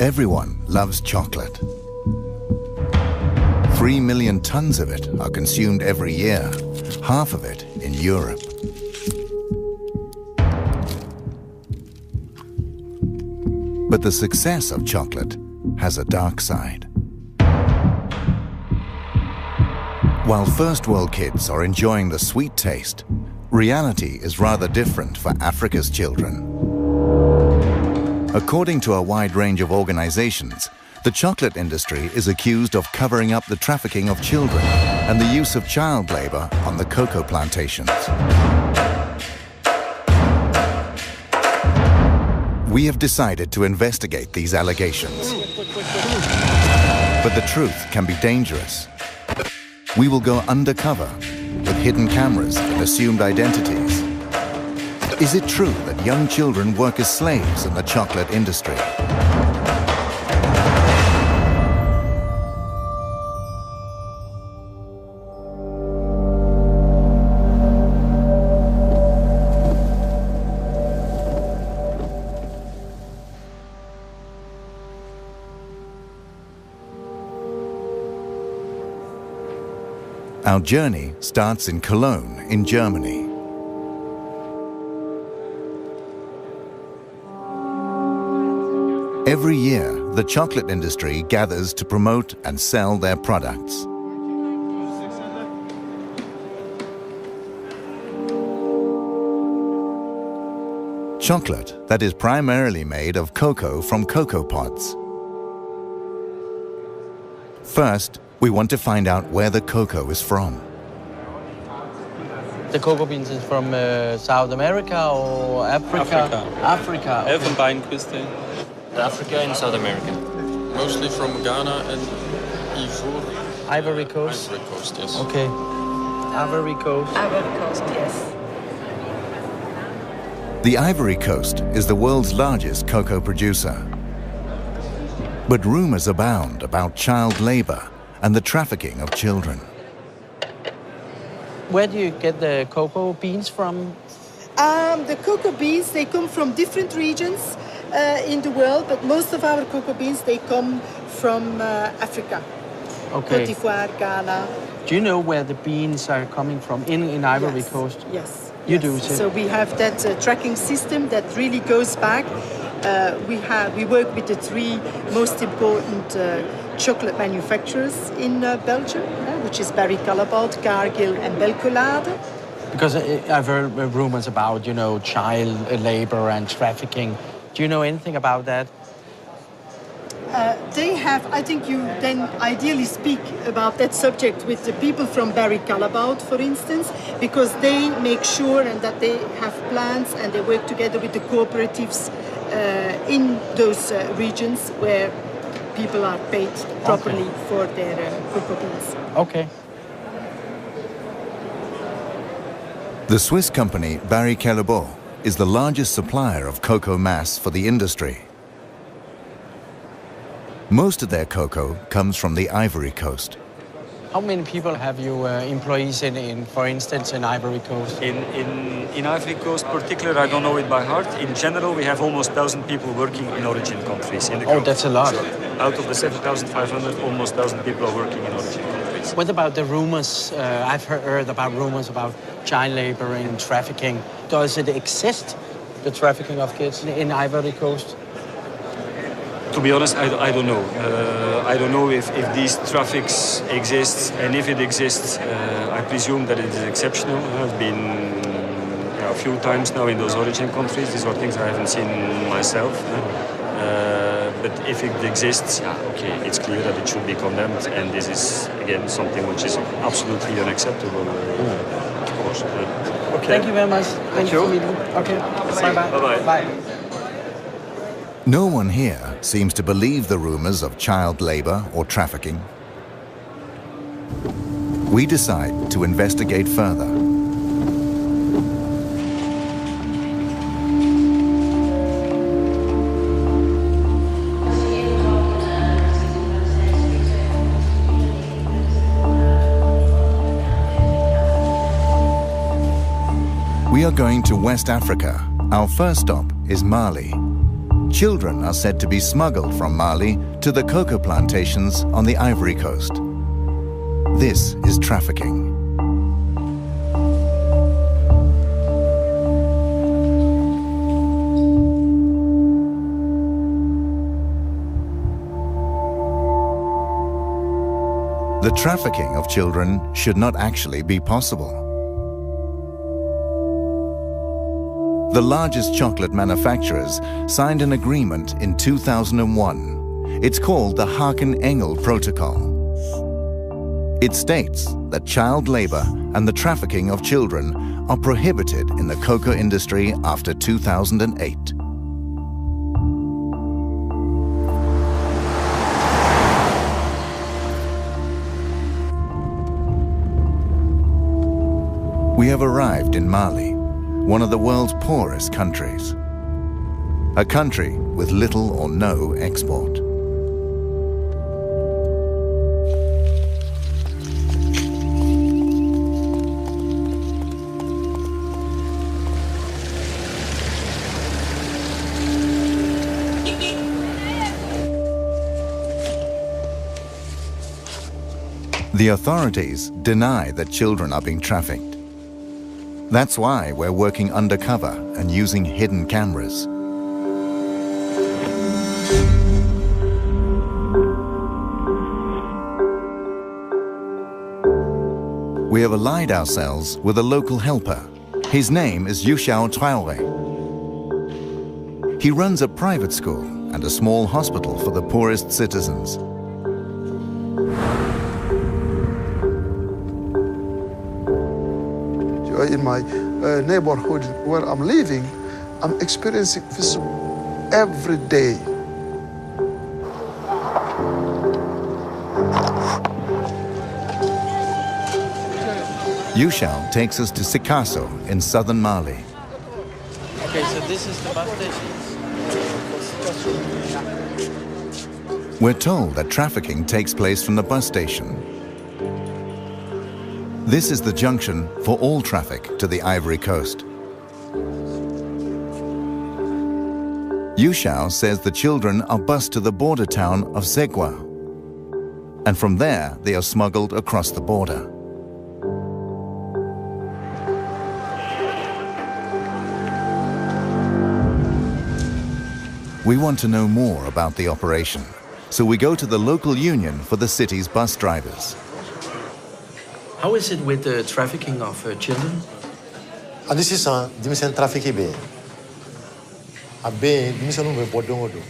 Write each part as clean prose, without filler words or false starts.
Everyone loves chocolate. 3 million tons of it are consumed every year, half of it in Europe. But the success of chocolate has a dark side. While first world kids are enjoying the sweet taste, reality is rather different for Africa's children. According to a wide range of organizations, the chocolate industry is accused of covering up the trafficking of children and the use of child labor on the cocoa plantations. We have decided to investigate these allegations. But the truth can be dangerous. We will go undercover with hidden cameras and assumed identities. Is it true that young children work as slaves in the chocolate industry? Our journey starts in Cologne in Germany. Every year, the chocolate industry gathers to promote and sell their products. Chocolate that is primarily made of cocoa from cocoa pods. First, we want to find out where the cocoa is from. The cocoa beans is from South America or Africa? Africa. Okay. Elfenbeinküste. Africa and South America. Mostly from Ghana and Ivory Coast? Ivory Coast, yes. Okay. Ivory Coast. Ivory Coast, yes. The Ivory Coast is the world's largest cocoa producer. But rumors abound about child labor and the trafficking of children. Where do you get the cocoa beans from? The cocoa beans, they come from different regions in the world, but most of our cocoa beans, they come from Africa. Okay. Côte d'Ivoire, Ghana. Do you know where the beans are coming from in Ivory Yes. Coast? Yes. You yes. do, too? So we have that tracking system that really goes back. We work with the three most important chocolate manufacturers in Belgium, which is Barry, Cargill, and Belcolade. Because I've heard rumors about, child labor and trafficking. Do you know anything about that? They have, I think you then ideally speak about that subject with the people from Barry Callebaut, for instance, because they make sure and that they have plans and they work together with the cooperatives in those regions where people are paid properly for their cocoa beans. Okay. The Swiss company Barry Callebaut is the largest supplier of cocoa mass for the industry. Most of their cocoa comes from the Ivory Coast. How many people have you employees in, for instance, in Ivory Coast? In Ivory Coast particular, I don't know it by heart. In general, we have almost 1,000 people working in origin countries. In the Oh, that's a lot. Out of the 7,500, almost 1,000 people are working in origin countries. What about the rumors? I've heard about rumors about child labor and trafficking. Does it exist, the trafficking of kids in Ivory Coast? To be honest, I don't know. I don't know if these traffics exist, and if it exists, I presume that it is exceptional. I've been a few times now in those origin countries. These are things I haven't seen myself. But if it exists, okay, it's clear that it should be condemned, and this is, again, something which is absolutely unacceptable, of course. Okay. Thank you very much. Thank you. Okay. Bye-bye. Bye-bye. Bye. No one here seems to believe the rumors of child labor or trafficking. We decide to investigate further. We are going to West Africa. Our first stop is Mali. children are said to be smuggled from Mali to the cocoa plantations on the Ivory Coast. This is trafficking. The trafficking of children should not actually be possible. The largest chocolate manufacturers signed an agreement in 2001. It's called the Haken-Engel Protocol. It states that child labor and the trafficking of children are prohibited in the cocoa industry after 2008. We have arrived in Mali, one of the world's poorest countries. A country with little or no export. The authorities deny that children are being trafficked. That's why we're working undercover and using hidden cameras. We have allied ourselves with a local helper. His name is Yushao Traore. He runs a private school and a small hospital for the poorest citizens. In my neighborhood where I'm living, I'm experiencing this every day. Yushao takes us to Sikasso in southern Mali. Okay, so this is the bus station. We're told that trafficking takes place from the bus station. This is the junction for all traffic to the Ivory Coast. Yushao says the children are bused to the border town of Segwa, and from there they are smuggled across the border. We want to know more about the operation, so we go to the local union for the city's bus drivers. How is it with the trafficking of children? This is a dimension trafficking. A bay, dimension of Bodongo.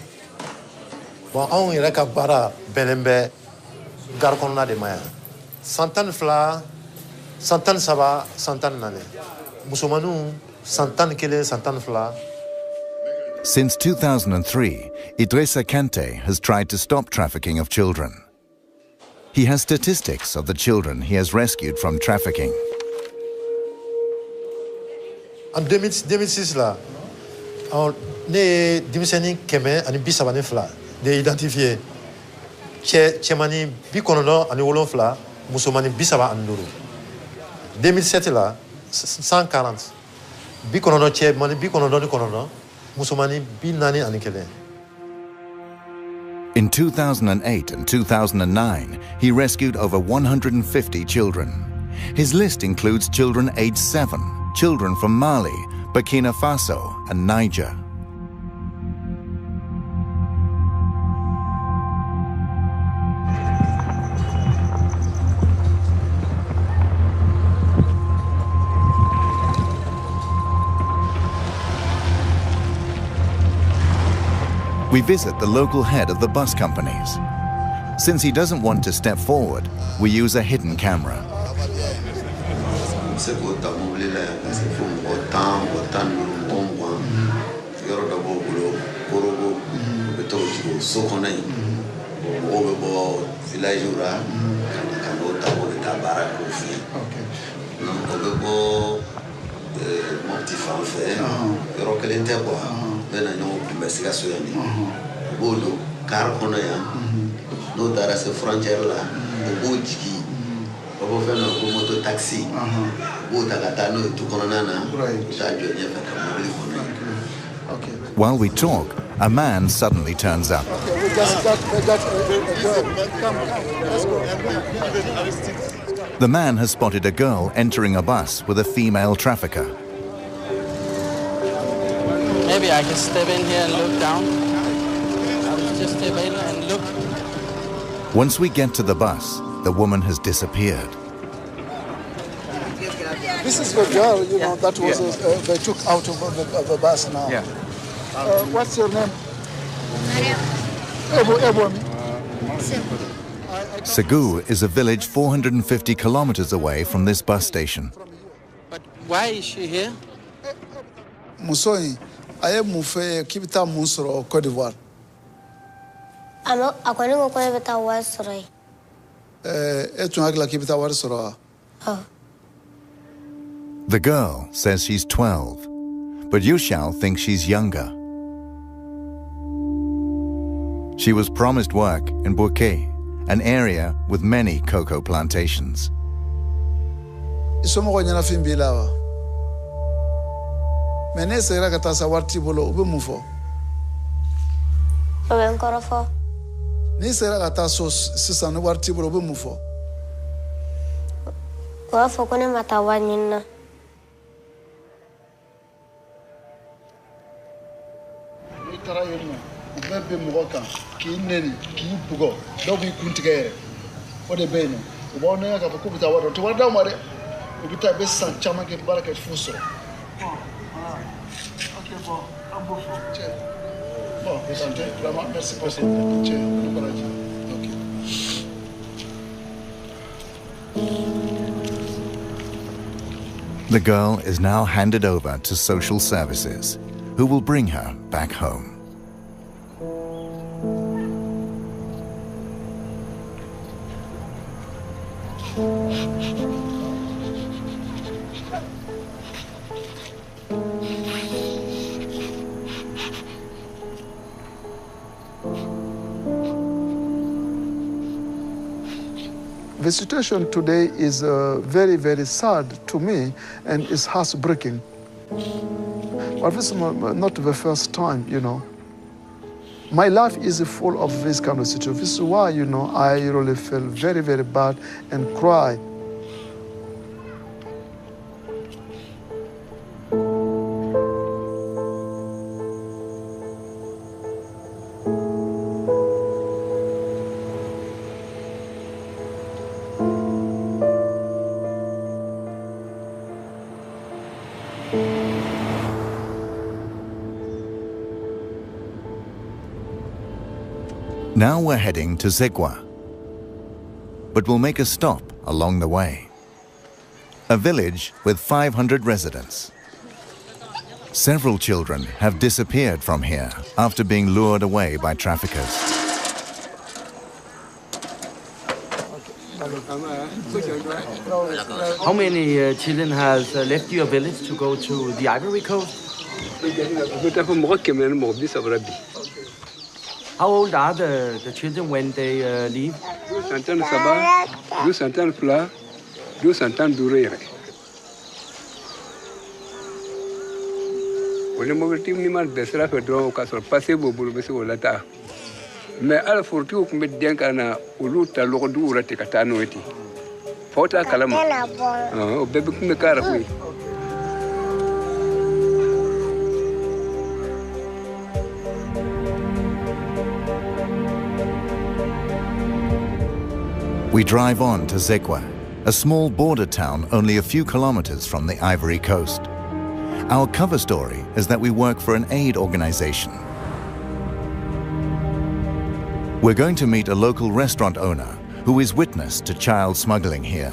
But only like a bara, Belembe, Garcona de Maya. Santan Fla, Santan Saba, Santan Nane. Musumanu, Santan Kile, Santan Fla. Since 2003, Idrissa Kante has tried to stop trafficking of children. He has statistics of the children he has rescued from trafficking. En 2006 là, ne dimiseni keme ani bisabane fla, de identifier chemani bikonono ani wolon fla, musomani bisaba anduru. 2007 là, 140. Bikonono chemani bikonono ni konono, musomani binani ani kele. In 2008 and 2009, he rescued over 150 children. His list includes children aged 7, children from Mali, Burkina Faso, and Niger. We visit the local head of the bus companies. Since he doesn't want to step forward, we use a hidden camera. no dara se frontière la bo jigi bo fe no ko moto taxi bo ta kata no to kono nana ta jo nya fa ka mo ko no While we talk, a man suddenly turns up. Okay, we got a girl. Come, let's go. The man has spotted a girl entering a bus with a female trafficker. Maybe I can step in here and look down. I'll just step in and look. Once we get to the bus, the woman has disappeared. This is the girl, you know, that was they took out of the bus now. Yeah. What's your name? Segu is a village 450 kilometers away from this bus station. But why is she here? Musoi, I am Mufe Kibita Munsoro, Cote d'Ivoire. According to Kibita was right. Etunagla Kibita Warsoro. The girl says she's 12, but Yushao thinks she's younger. She was promised work in Bouquet, an area with many cocoa plantations. Isomo nyana fimbilawa. Menese ira katasa warti bolo ube mufo. Ube nkorofo. Ni sera kataso sisanu warti bolo ube mufo. Wafo kone matawa nina. Itara yema. Ubebe mwoka ki neri ki bugo. Dobi kuntigere. Ode beno. Ubone ya kapo kubita wado. Tuwada umare. Ubita besa chama ke baraka fuso. Ok, bon. Ambofo. Che. Bon, besante. Vraiment, merci pour cette che. Ok. The girl is now handed over to social services, who will bring her back home. The situation today is very, very sad to me, and it's heartbreaking. But this is not the first time, you know. My life is full of this kind of situation. This is why, you know, I really feel very, very bad and cry. Now we're heading to Zegwa, but we'll make a stop along the way. A village with 500 residents. Several children have disappeared from here after being lured away by traffickers. How many children has left your village to go to the Ivory Coast? How old are the children when they leave? We drive on to Zegwa, a small border town only a few kilometers from the Ivory Coast. Our cover story is that we work for an aid organization. We're going to meet a local restaurant owner who is witness to child smuggling here.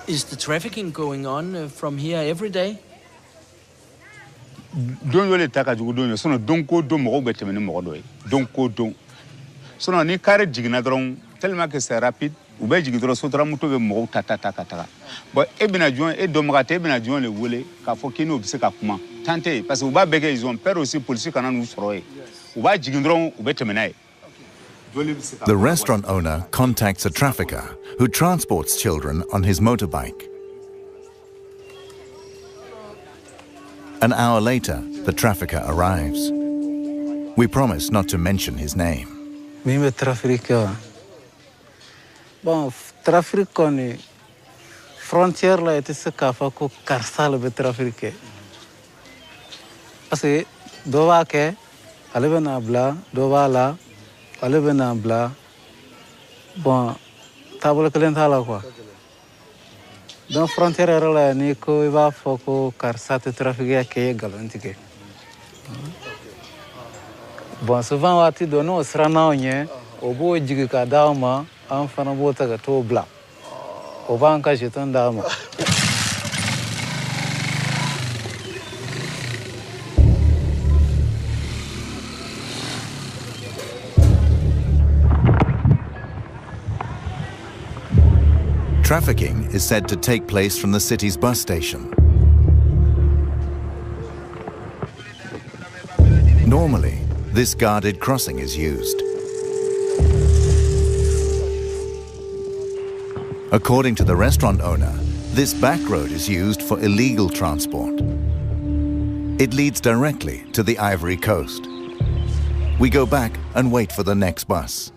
Is the trafficking going on from here every day? Don't really take a good so don't go do more better than more. Don't go do. So no ni carry jignadron tellement que c'est rapide ou bien jigidro so tra muto be mo tata. But ebina join e domrate ebina join le wole ka fo kino bise ka kuma tante parce que ba bege ils ont peur aussi police kana nous soroé ou ba jigidron ou betemenae. The restaurant owner contacts a trafficker who transports children on his motorbike. An hour later, the trafficker arrives. We promise not to mention his name. Mimi trafficker. Bon, trafficker ni frontière la ete se kafa ko karsal be trafficker. Parce do va ke ale bena bla, do va la, ale bena bla. Bon, table kelen thala quoi. Dans frontière la ni ko va foko karsate trafficker ke galantike. Bon, souvent wati dono srana onye obo jigi ka dama an fana bota ga to bla. Oba an ka jeton dama. Trafficking is said to take place from the city's bus station. Normally, this guarded crossing is used. According to the restaurant owner, this back road is used for illegal transport. It leads directly to the Ivory Coast. We go back and wait for the next bus.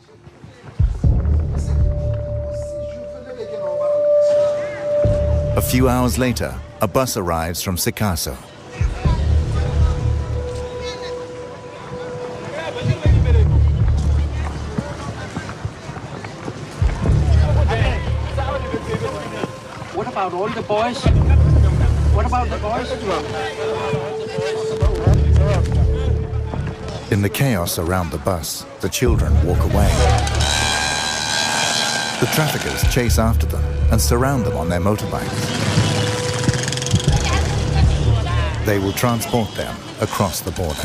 A few hours later, a bus arrives from Sikasso. What about all the boys? What about the boys? In the chaos around the bus, the children walk away. The traffickers chase after them and surround them on their motorbikes. They will transport them across the border.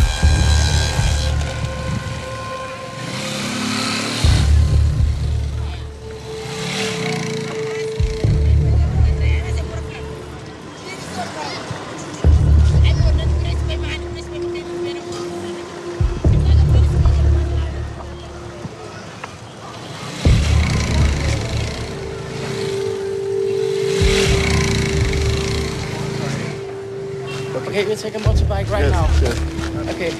Okay, you take a motorbike right now. Yes. Okay.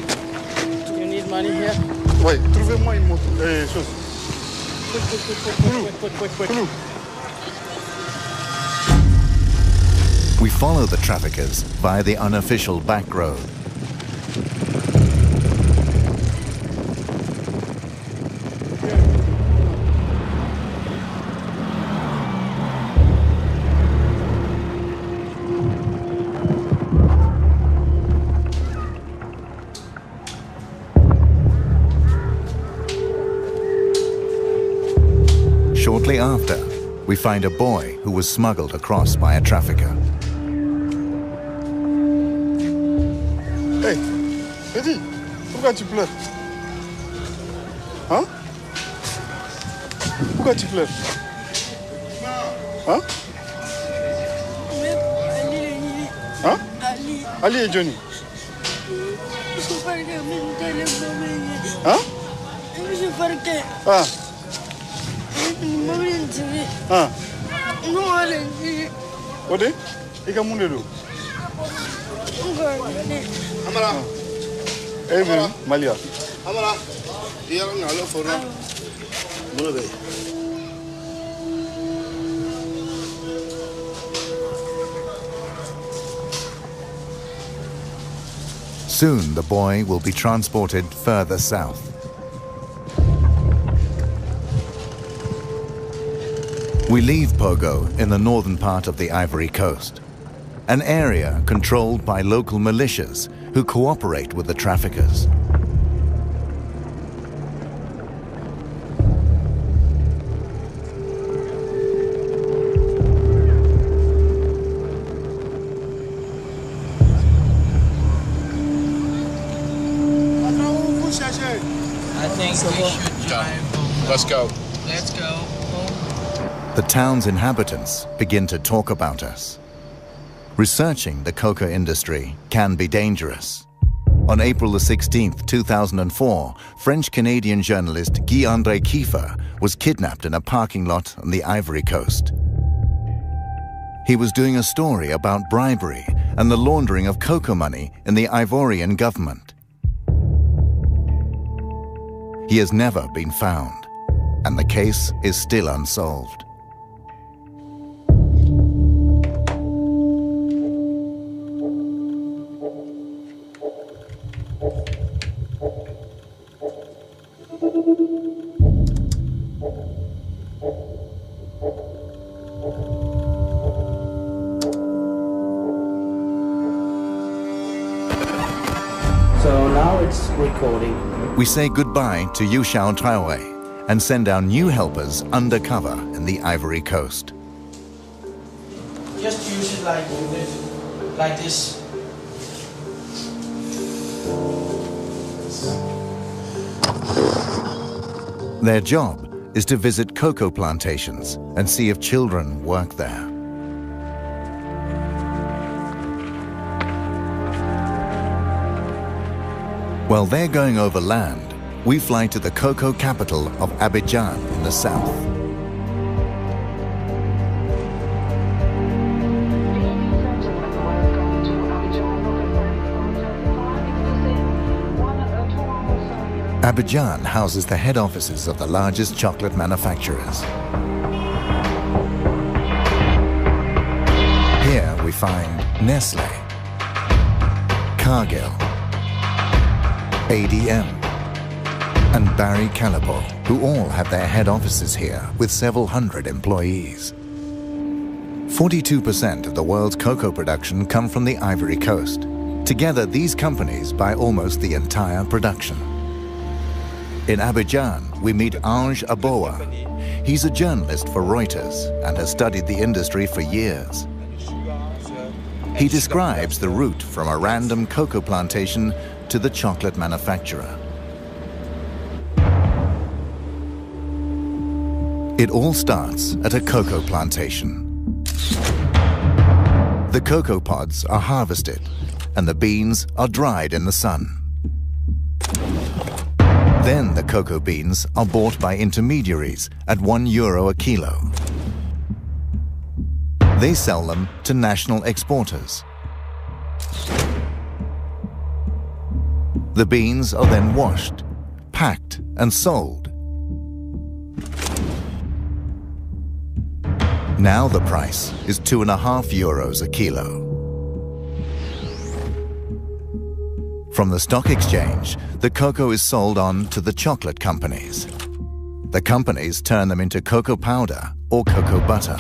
You need money here? Oui, trouvez-moi une moto. Chose. Quick. We follow the traffickers via the unofficial back road. Shortly after, we find a boy who was smuggled across by a trafficker. Hey, Eddie, pourquoi tu pleures? Hein? Pourquoi tu pleures? Hein? Hein? Ali et Johnny. Hein? Ah. Ah. Ode? Ika mundedo. Amara. Eh, Malia. Amara. Dia ngalo fora. Mulobe. Soon the boy will be transported further south. We leave Pogo in the northern part of the Ivory Coast, an area controlled by local militias who cooperate with the traffickers. I think we should drive. Let's go. Let's go. The town's inhabitants begin to talk about us. Researching the coca industry can be dangerous. On April 16, 2004, French-Canadian journalist Guy-André Kiefer was kidnapped in a parking lot on the Ivory Coast. He was doing a story about bribery and the laundering of cocoa money in the Ivorian government. He has never been found, and the case is still unsolved. We say goodbye to Yushao Traore and send our new helpers undercover in the Ivory Coast. Just use it like this. Their job is to visit cocoa plantations and see if children work there. While they're going over land, we fly to the cocoa capital of Abidjan in the south. Abidjan houses the head offices of the largest chocolate manufacturers. Here we find Nestle, Cargill, ADM, and Barry Callebaut, who all have their head offices here with several hundred employees. 42% of the world's cocoa production come from the Ivory Coast. Together, these companies buy almost the entire production. In Abidjan, we meet Ange Aboa. He's a journalist for Reuters and has studied the industry for years. He describes the route from a random cocoa plantation to the chocolate manufacturer. It all starts at a cocoa plantation. The cocoa pods are harvested and the beans are dried in the sun. Then the cocoa beans are bought by intermediaries at €1 a kilo. They sell them to national exporters. The beans are then washed, packed, and sold. Now the price is €2.50 a kilo. From the stock exchange, the cocoa is sold on to the chocolate companies. The companies turn them into cocoa powder or cocoa butter.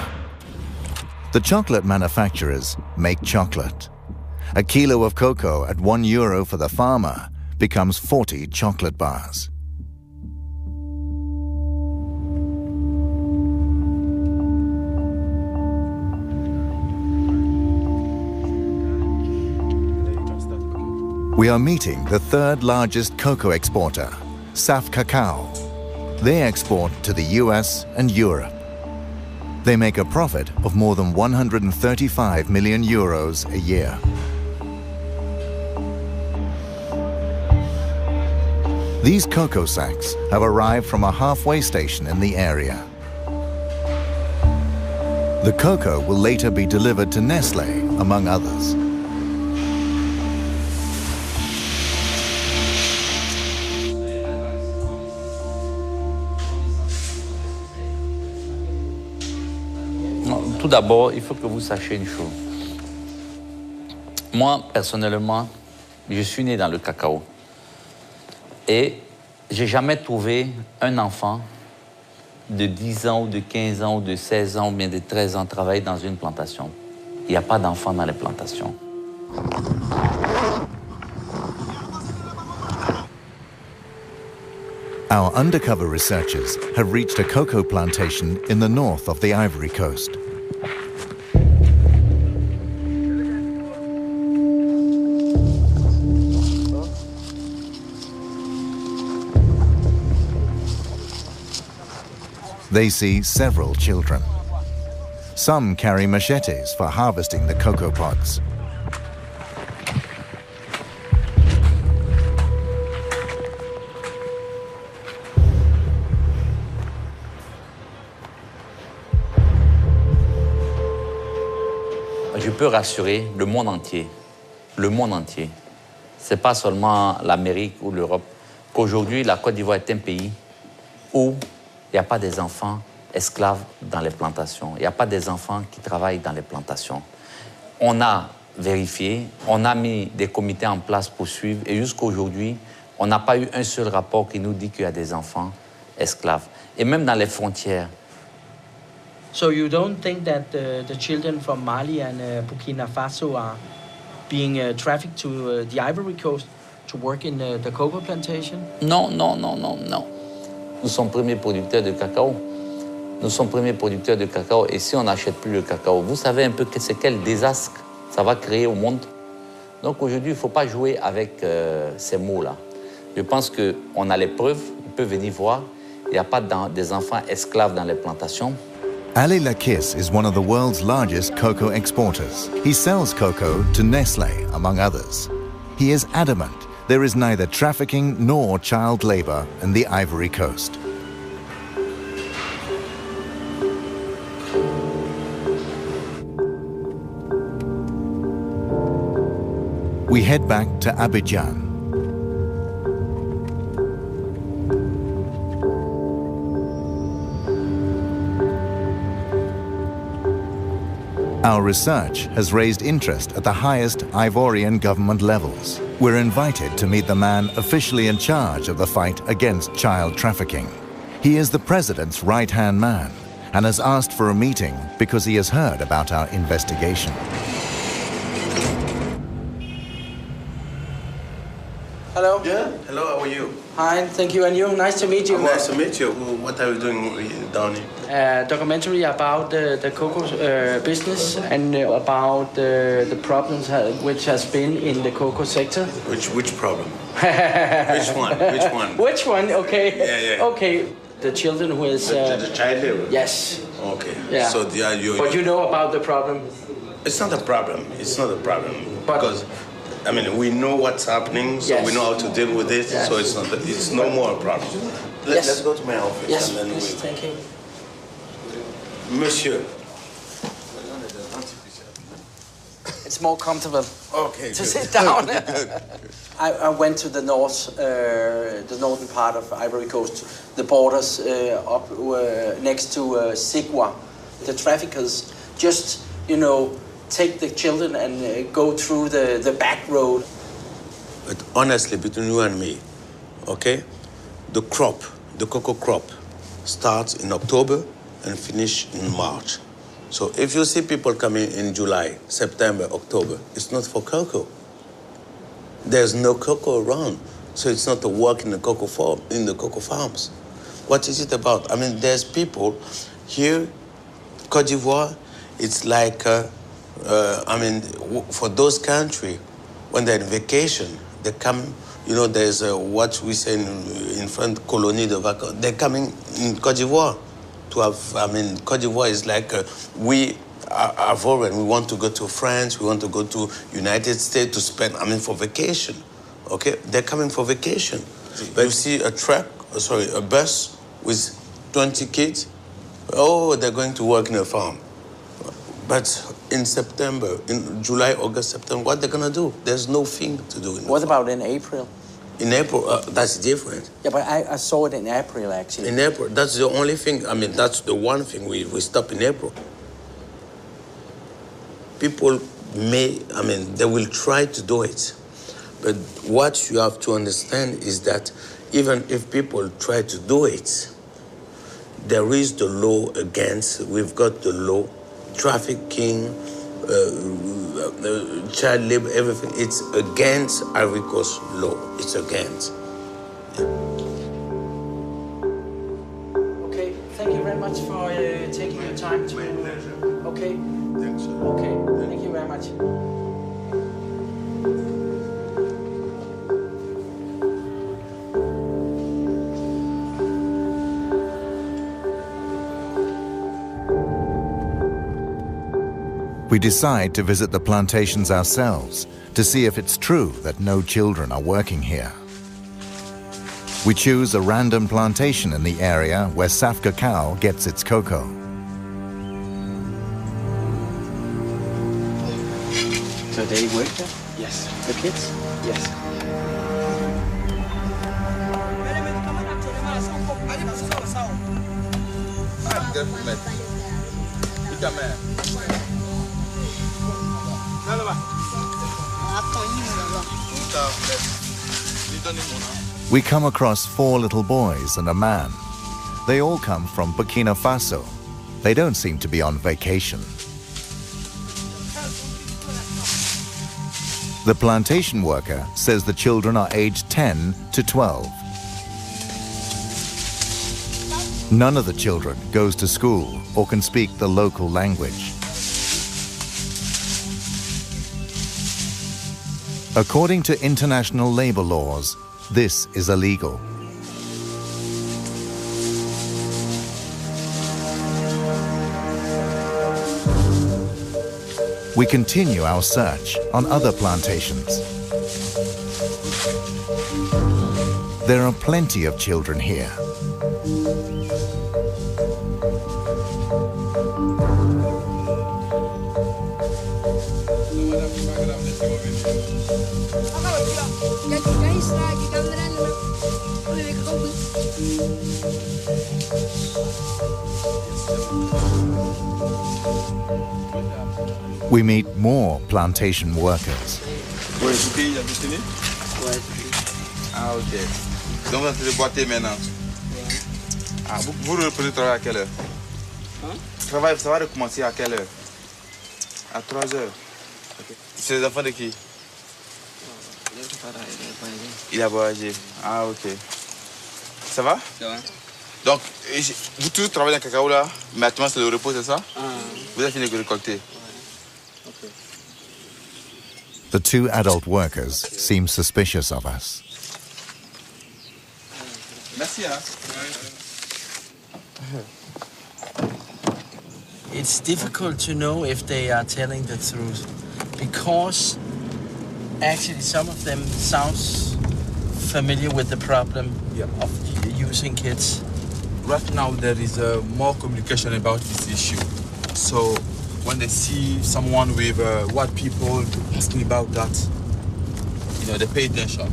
The chocolate manufacturers make chocolate. A kilo of cocoa at €1 for the farmer becomes 40 chocolate bars. We are meeting the third largest cocoa exporter, Saf Cacao. They export to the US and Europe. They make a profit of more than €135 million a year. These cocoa sacks have arrived from a halfway station in the area. The cocoa will later be delivered to Nestle, among others. Tout d'abord, il faut que vous sachiez une chose. Moi, personnellement, je suis né dans le cacao. Et j'ai jamais trouvé un enfant de 10 ans ou de 15 ans ou de 16 ans ou bien de 13 ans travailler dans une plantation. Il n'y a pas d'enfants dans les plantations. Our undercover researchers have reached a cocoa plantation in the north of the Ivory Coast. They see several children. Some carry machetes for harvesting the cocoa pods. je peux rassurer le monde entier. Ce n'est pas seulement l'Amérique ou l'Europe, qu'aujourd'hui, la Côte d'Ivoire est un pays où il n'y a pas des enfants esclaves dans les plantations. Il n'y a pas des enfants qui travaillent dans les plantations. On a vérifié, on a mis des comités en place pour suivre, et jusqu'à aujourd'hui, on n'a pas eu un seul rapport qui nous dit qu'il y a des enfants esclaves. Et même dans les frontières. So you don't think that the children from Mali and Burkina Faso are being trafficked to the Ivory Coast to work in the cocoa plantation? Non. Nous sommes premiers producteurs de cacao. Et si on n'achète plus le cacao, vous savez un peu c'est quel désastre ça va créer au monde. Donc aujourd'hui, il ne faut pas jouer avec ces mots-là. Je pense qu'on a les preuves, on peut venir voir. Il n'y a pas des enfants esclaves dans les plantations. Ali Lakis is one of the world's largest cocoa exporters. He sells cocoa to Nestle, among others. He is adamant there is neither trafficking nor child labor in the Ivory Coast. We head back to Abidjan. Our research has raised interest at the highest Ivorian government levels. We're invited to meet the man officially in charge of the fight against child trafficking. He is the president's right-hand man and has asked for a meeting because he has heard about our investigation. Hello. Yeah. Hello. How are you? Hi. Thank you. And you? Nice to meet you. Oh, nice to meet you. What are you doing down here? Documentary about the cocoa business and about the problems which has been in the cocoa sector. Which problem? Which one? Which one? Which one? Okay. Yeah. Okay. The children who is the child labor. Yes. Okay. Yeah. So you. But you know about the problem. It's not a problem. It's not a problem because. I mean, we know what's happening, so we know how to deal with it. Yes. So it's no more a problem. Let's go to my office. Yes, and then please, thank you. Monsieur. It's more comfortable. Okay. To sit down. I went to the northern part of Ivory Coast, the borders up next to Sigua. The traffickers just, take the children and go through the back road. But honestly, between you and me, okay, the cocoa crop, starts in October and finish in March. So if you see people coming in July, September, October, it's not for cocoa. There's no cocoa around, so it's not a work in the cocoa farms. What is it about? I mean, there's people here, Côte d'Ivoire, it's like. For those countries, when they're on vacation, they come, there's what we say in French, colonie de vacances. They're coming in Côte d'Ivoire to have, Côte d'Ivoire is like, we are foreign. We want to go to France, we want to go to United States to spend, for vacation, okay? They're coming for vacation. But you see a bus with 20 kids, they're going to work in a farm. But in September, in July, August, September, what they're going to do? There's no thing to do. What about in April? In April, that's different. Yeah, but I saw it in April, actually. In April, that's the only thing, that's the one thing we stop in April. People they will try to do it. But what you have to understand is that even if people try to do it, there is the law against, we've got the law, trafficking, child labor, everything. It's against Ivory Coast law. It's against. Yeah. Okay, thank you very much for taking your time to. My pleasure. Okay. Thanks. Okay, thank you very much. We decide to visit the plantations ourselves to see if it's true that no children are working here. We choose a random plantation in the area where Saf Cacao gets its cocoa. So they work there? Yes. The kids? Yes. We come across 4 little boys and a man. They all come from Burkina Faso. They don't seem to be on vacation. The plantation worker says the children are aged 10 to 12. None of the children goes to school or can speak the local language. According to international labor laws, this is illegal. We continue our search on other plantations. There are plenty of children here. We meet more plantation workers. Vous êtes pays à destiner? Ouais. Ah, ok. Donc vous êtes en train de boiter maintenant? Ah, vous reprenez travailler à quelle heure? Hein? Travail, ça va recommencer à quelle heure? À 3 heures. Okay. C'est les enfants de qui? Il a voyagé. Ah, ok. Ça va? Ça va. Donc, vous tous travaillez dans le cacao là, mais actuellement c'est le repos, c'est ça? Ah. Vous avez fini de récolter? Okay. The 2 adult workers seem suspicious of us. Merci, hein? It's difficult to know if they are telling the truth because actually some of them sounds familiar with the problem of using kids. Right now there is more communication about this issue. So when they see someone with white people asking about that, you know, they pay attention.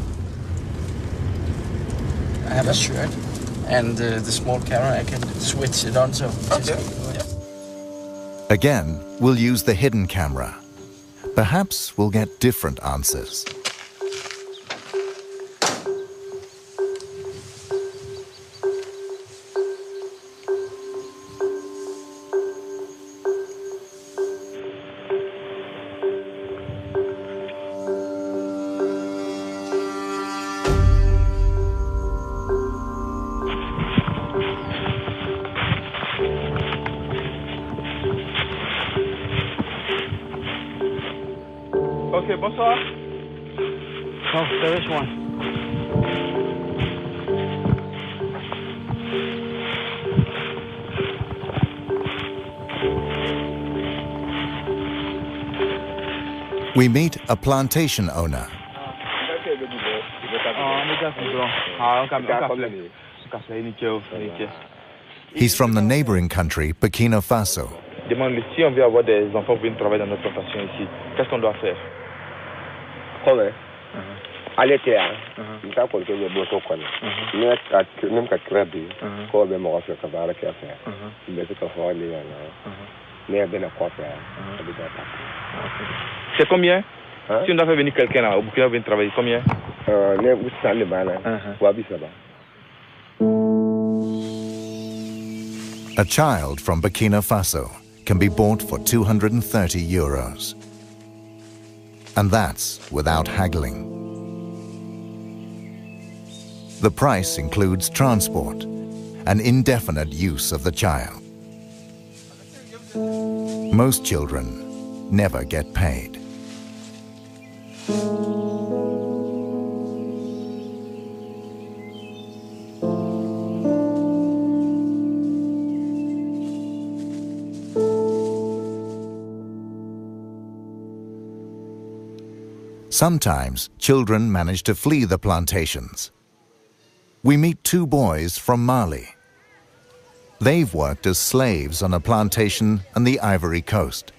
I have a shirt and the small camera, I can switch it on so. Okay. Again, we'll use the hidden camera. Perhaps we'll get different answers. Ok, bonsoir. Oh, there is one. We meet a plantation owner. He's from the neighboring country, Burkina Faso. Demande si on veut avoir des enfants pour venir travailler dans notre plantation ici, qu'est-ce qu'on doit faire? Come? Allez-y, il faut que je bosse au coin. Même qu'à crédit, comme je me refais à la café, il me fait que faire les mais bien à quoi faire. C'est combien? Si on doit faire venir quelqu'un là, au Burkina venir travailler, combien? Ne vous savez pas là, wabi ça va. A child from Burkina Faso can be bought for €230. And that's without haggling. The price includes transport and indefinite use of the child. Most children never get paid. Sometimes children manage to flee the plantations. We meet 2 boys from Mali. They've worked as slaves on a plantation on the Ivory Coast.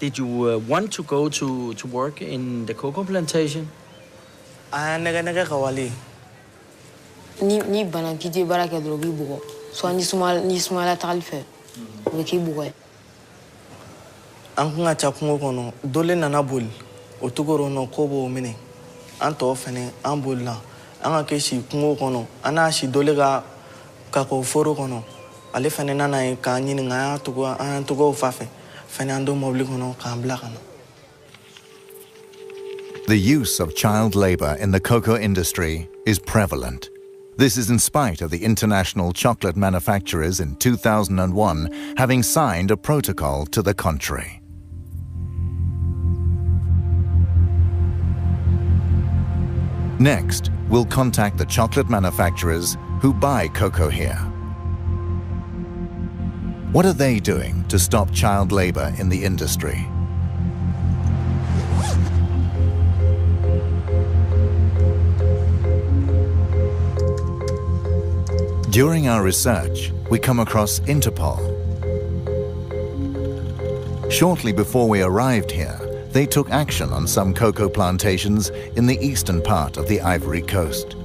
Did you want to go to work in the cocoa plantation? Ni bana kiti baraka drogi bugo. So ni smala talfe. Wiki bugo. Ankunga chapungo kono dole nana bol. Otugoro no kobo mine. Anto fene ambola. Anga keshi kungo kono. Ana shi dole ga kako foro kono. Ale fene nana e kanyi nga tugo fafe. Fene ando mobli kono kambla kono. The use of child labor in the cocoa industry is prevalent. This is in spite of the international chocolate manufacturers in 2001 having signed a protocol to the contrary. Next, we'll contact the chocolate manufacturers who buy cocoa here. What are they doing to stop child labor in the industry? During our research, we come across Interpol. Shortly before we arrived here, they took action on some cocoa plantations in the eastern part of the Ivory Coast.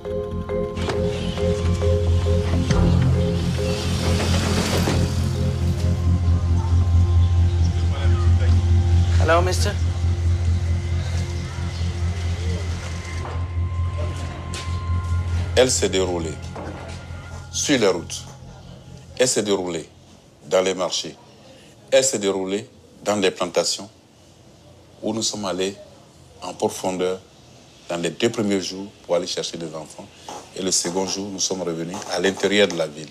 Hello, mister. Elle s'est déroulée sur les routes. Elle s'est déroulée dans les marchés. Elle s'est déroulée dans les plantations où nous sommes allés en profondeur dans les 2 premiers jours pour aller chercher des enfants. Et le second jour, nous sommes revenus à l'intérieur de la ville.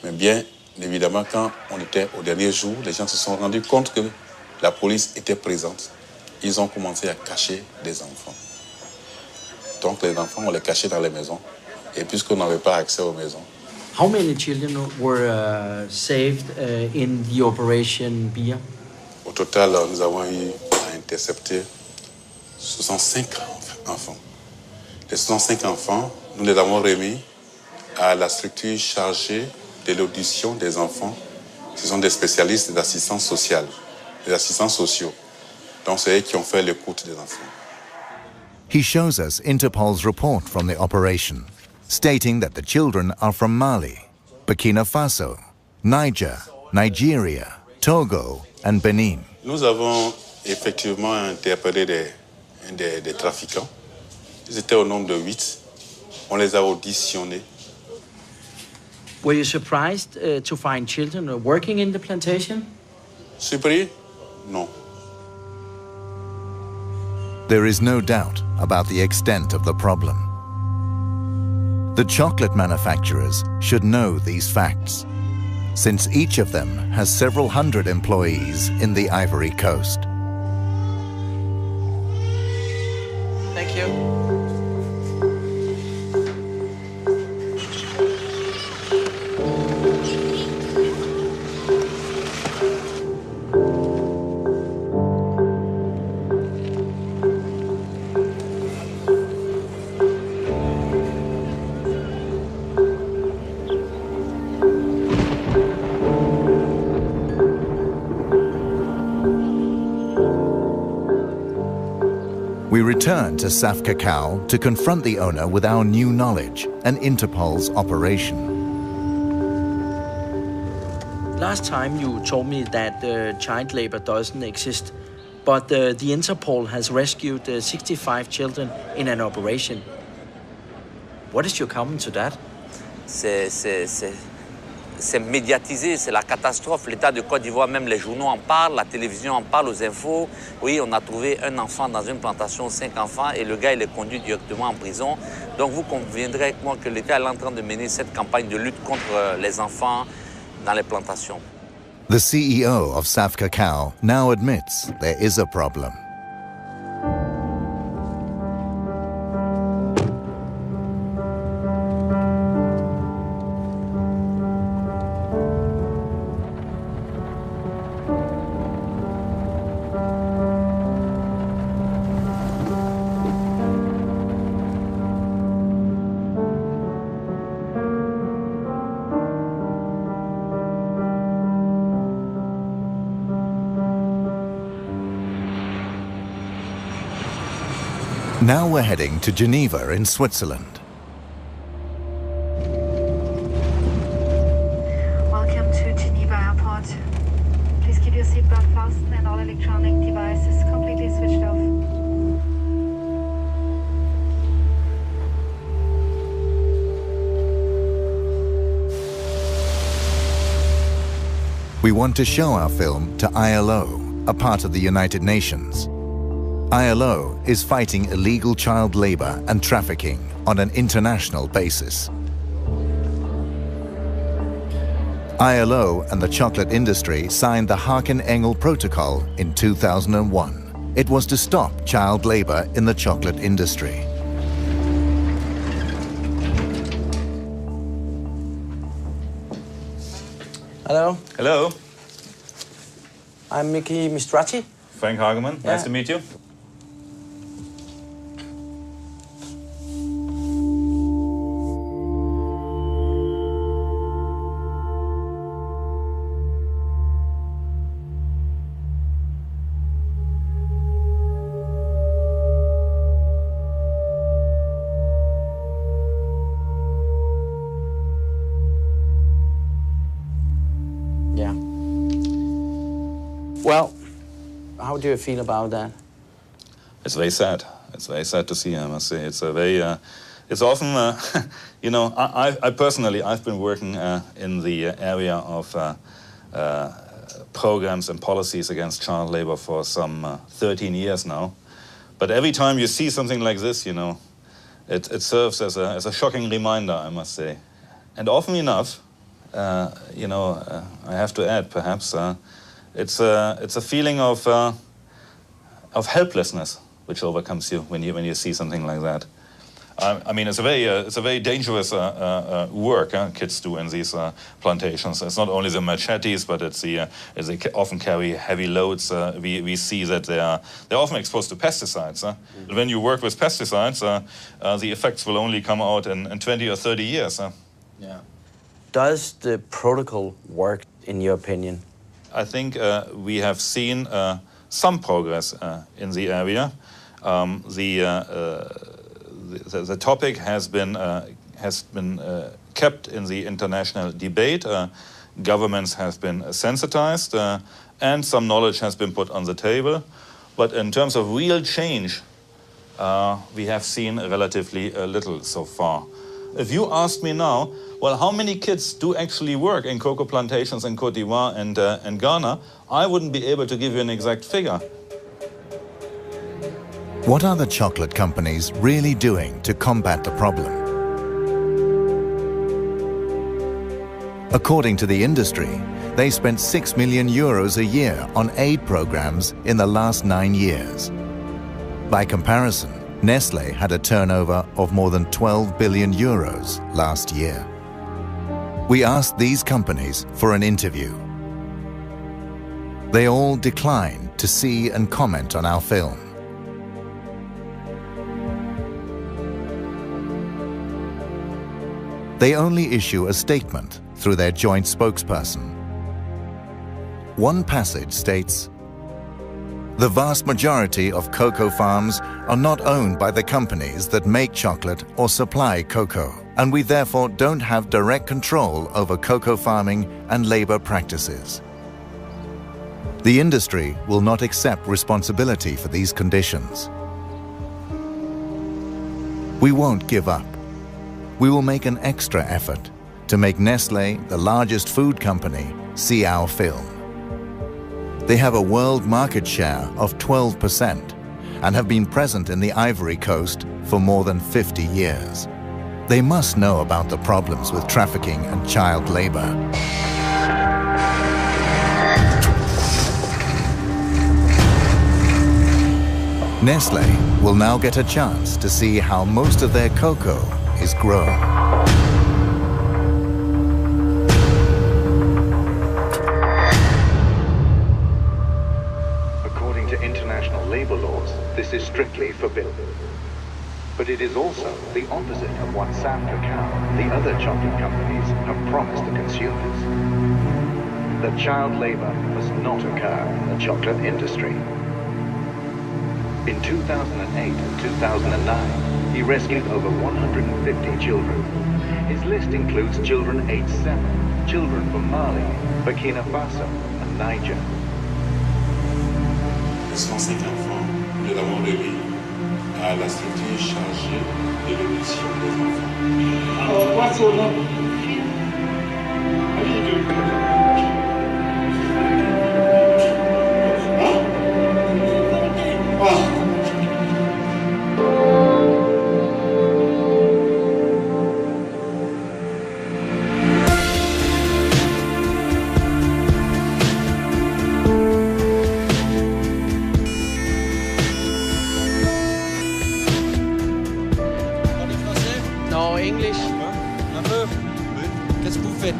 Mais bien évidemment, quand on était au dernier jour, les gens se sont rendus compte que la police était présente. Ils ont commencé à cacher des enfants. Donc les enfants, on les cachait dans les maisons. Et puisqu'on n'avait pas accès aux maisons. How many children were saved in the operation Bia? Au total, nous avons eu à intercepter 65 enfants. Les 65 enfants, nous les avons remis à la structure chargée de l'audition des enfants. Ce sont des spécialistes d'assistance sociale, des assistants sociaux. Donc c'est eux qui ont fait l'écoute des enfants. He shows us Interpol's report from the operation, stating that the children are from Mali, Burkina Faso, Niger, Nigeria, Togo, and Benin. Nous avons effectivement interpellé des trafiquants. Ils étaient au nombre de 8. On les a auditionnés. Were you surprised to find children working in the plantation? Surpris? Non. There is no doubt about the extent of the problem. The chocolate manufacturers should know these facts, since each of them has several hundred employees in the Ivory Coast. Thank you. We return to Saf Cacao to confront the owner with our new knowledge and Interpol's operation. Last time you told me that child labor doesn't exist, but the Interpol has rescued 65 children in an operation. What is your comment to that? C'est médiatisé, c'est la catastrophe. L'État de Côte d'Ivoire, même les journaux en parlent, la télévision en parle, aux infos. Oui, on a trouvé un enfant dans une plantation, 5 enfants, et le gars, il est conduit directement en prison. Donc vous conviendrez avec moi que l'État est en train de mener cette campagne de lutte contre les enfants dans les plantations. The CEO of Saf Cacao now admits there is a problem. Now we're heading to Geneva in Switzerland. Welcome to Geneva Airport. Please keep your seatbelt fastened and all electronic devices completely switched off. We want to show our film to ILO, a part of the United Nations. ILO is fighting illegal child labor and trafficking on an international basis. ILO and the chocolate industry signed the Haken-Engel Protocol in 2001. It was to stop child labor in the chocolate industry. Hello. Hello. I'm Mickey Mistrati. Frank Hageman. Nice to meet you. Well, how do you feel about that? It's very sad. It's very sad to see, I must say. It's a very, it's often, you know, I personally, I've been working in the area of programs and policies against child labor for some 13 years now. But every time you see something like this, you know, it serves as a shocking reminder, I must say. And often enough, you know, I have to add, perhaps, it's a feeling of helplessness which overcomes you when you see something like that. I mean, it's a very dangerous work kids do in these plantations. It's not only the machetes, but it's they often carry heavy loads. We see that they're often exposed to pesticides. When you work with pesticides, the effects will only come out in 20 or 30 years. Yeah. Does the protocol work, in your opinion? I think we have seen some progress in the area. The topic has been kept in the international debate. Governments have been sensitized, and some knowledge has been put on the table. But in terms of real change, we have seen relatively little so far. If you ask me now, well, how many kids do actually work in cocoa plantations in Côte d'Ivoire and Ghana, I wouldn't be able to give you an exact figure. What are the chocolate companies really doing to combat the problem? According to the industry, they spent 6 million euros a year on aid programs in the last 9 years. By comparison, Nestlé had a turnover of more than 12 billion euros last year. We asked these companies for an interview. They all declined to see and comment on our film. They only issue a statement through their joint spokesperson. One passage states, "The vast majority of cocoa farms are not owned by the companies that make chocolate or supply cocoa, and we therefore don't have direct control over cocoa farming and labor practices. The industry will not accept responsibility for these conditions. We won't give up. We will make an extra effort to make Nestlé, the largest food company, see our film. They have a world market share of 12% and have been present in the Ivory Coast for more than 50 years. They must know about the problems with trafficking and child labor." Nestlé will now get a chance to see how most of their cocoa is grown. According to international labor laws, this is strictly forbidden. But it is also the opposite of what San Cacao, the other chocolate companies, have promised to consumers. That child labor must not occur in the chocolate industry. In 2008 and 2009, he rescued over 150 children. His list includes children aged 7, children from Mali, Burkina Faso, and Niger. Les 105 enfants, nous l'avons remis à la structure chargée de l'éducation des enfants. Alors, quoi son nom?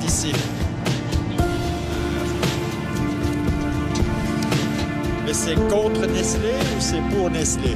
Ici. Mais c'est contre Nestlé ou c'est pour Nestlé?